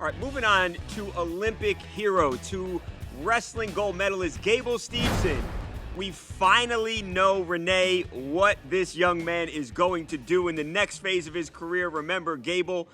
All right, moving on to Olympic hero, to wrestling gold medalist Gable Steveson. We finally know, Renee, what this young man is going to do in the next phase of his career. Remember, Gable,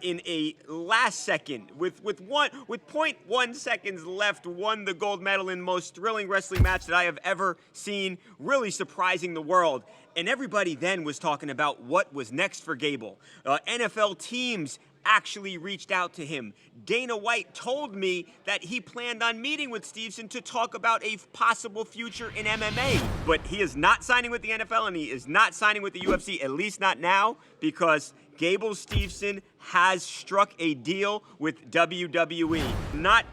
in a last second, with 0.1 seconds left, won the gold medal in the most thrilling wrestling match that I have ever seen, really surprising the world. And everybody then was talking about what was next for Gable. NFL teams actually reached out to him. Dana White told me that he planned on meeting with Steveson to talk about a possible future in MMA. But he is not signing with the NFL and he is not signing with the UFC, at least not now, because Gable Steveson has struck a deal with WWE. Not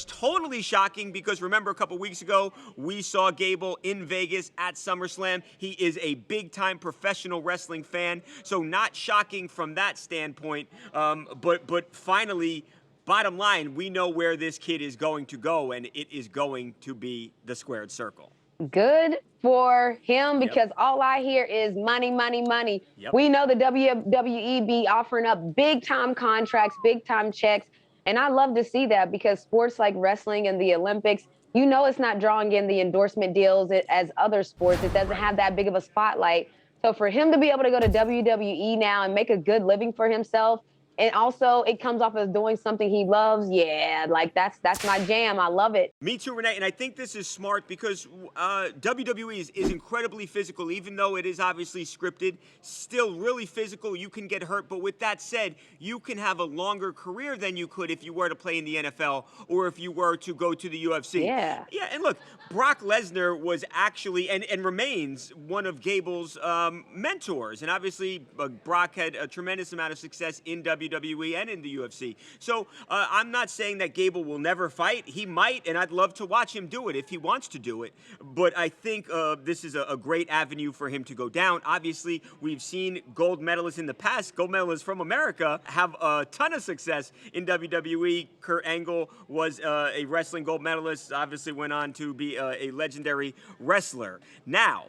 totally shocking, because remember a couple weeks ago, we saw Gable in Vegas at SummerSlam. He is a big-time professional wrestling fan, so not shocking from that standpoint. But finally, bottom line, we know where this kid is going to go, and it is going to be the squared circle. Good for him, because all I hear is money, money, money. Yep. We know the WWE be offering up big-time contracts, big-time checks, and I love to see that, because sports like wrestling and the Olympics, you know, it's not drawing in the endorsement deals as other sports. It doesn't have that big of a spotlight. So for him to be able to go to WWE now and make a good living for himself, and also it comes off as doing something he loves, yeah, like that's my jam. I love it. Me too, Renee, and I think this is smart, because WWE is incredibly physical, even though it is obviously scripted, still really physical. You can get hurt, but with that said, you can have a longer career than you could if you were to play in the NFL or if you were to go to the UFC. Yeah. Yeah, and look, Brock Lesnar was actually, and remains, one of Gable's mentors, and obviously Brock had a tremendous amount of success in WWE and in the UFC. So I'm not saying that Gable will never fight. He might, and I'd love to watch him do it if he wants to do it. But I think this is a great avenue for him to go down. Obviously, we've seen gold medalists in the past, gold medalists from America, have a ton of success in WWE. Kurt Angle was a wrestling gold medalist, obviously went on to be a legendary wrestler. Now,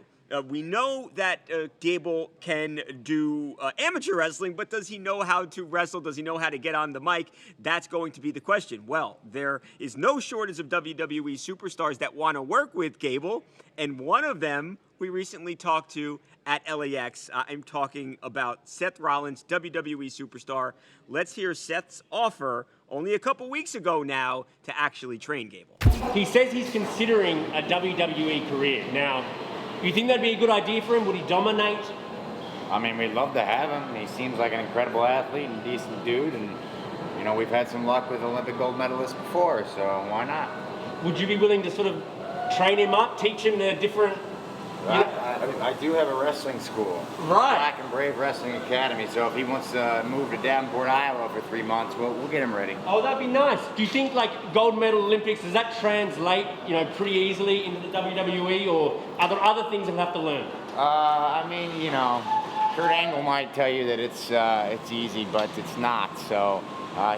we know that Gable can do amateur wrestling, but does he know how to wrestle? Does he know how to get on the mic? That's going to be the question. Well, there is no shortage of WWE superstars that want to work with Gable, and one of them we recently talked to at LAX. I'm talking about Seth Rollins, WWE superstar. Let's hear Seth's offer only a couple weeks ago now to actually train Gable. He says he's considering a WWE career. Now, you think that'd be a good idea for him? Would he dominate? I mean, we'd love to have him. He seems like an incredible athlete and decent dude, and you know, we've had some luck with Olympic gold medalists before, so why not? Would you be willing to sort of train him up, teach him the different... I do have a wrestling school. Right. Black and Brave Wrestling Academy, so if he wants to move to Davenport, Iowa for 3 months, we'll get him ready. Oh, that'd be nice. Do you think, like, gold medal Olympics, does that translate, you know, pretty easily into the WWE, or are there other things he'll have to learn? I mean, you know, Kurt Angle might tell you that it's easy, but it's not, so...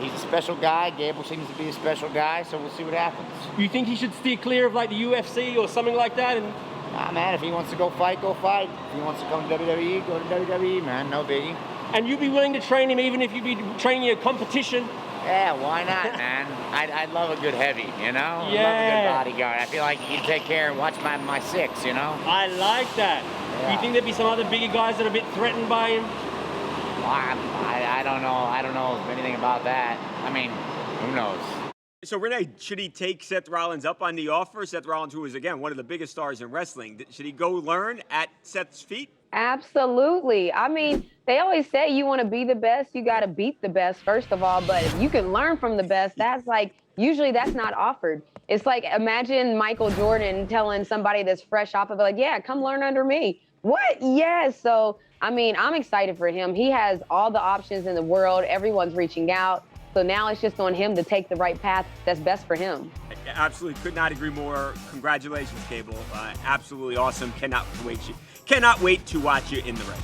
he's a special guy. Gable seems to be a special guy, so we'll see what happens. You think he should steer clear of, like, the UFC or something like that? And Nah, man, if he wants to go fight, go fight. If he wants to come to WWE, go to WWE, man. No biggie. And you'd be willing to train him even if you'd be training in a competition? Yeah, why not, man? I'd love a good heavy, you know? Yeah. I love a good bodyguard. I feel like he'd take care and watch my six, you know? I like that. Yeah. You think there'd be some other bigger guys that are a bit threatened by him? Well, I don't know. I don't know anything about that. I mean, who knows? So, Renee, should he take Seth Rollins up on the offer? Seth Rollins, who is, again, one of the biggest stars in wrestling. Should he go learn at Seth's feet? Absolutely. I mean, they always say you want to be the best, you got to beat the best, first of all. But if you can learn from the best, that's like, usually that's not offered. It's like, imagine Michael Jordan telling somebody that's fresh off of it, like, yeah, come learn under me. What? Yes. So, I mean, I'm excited for him. He has all the options in the world. Everyone's reaching out. So now it's just on him to take the right path that's best for him. Absolutely, could not agree more. Congratulations, Gable. Absolutely awesome. Cannot wait to watch you in the ring.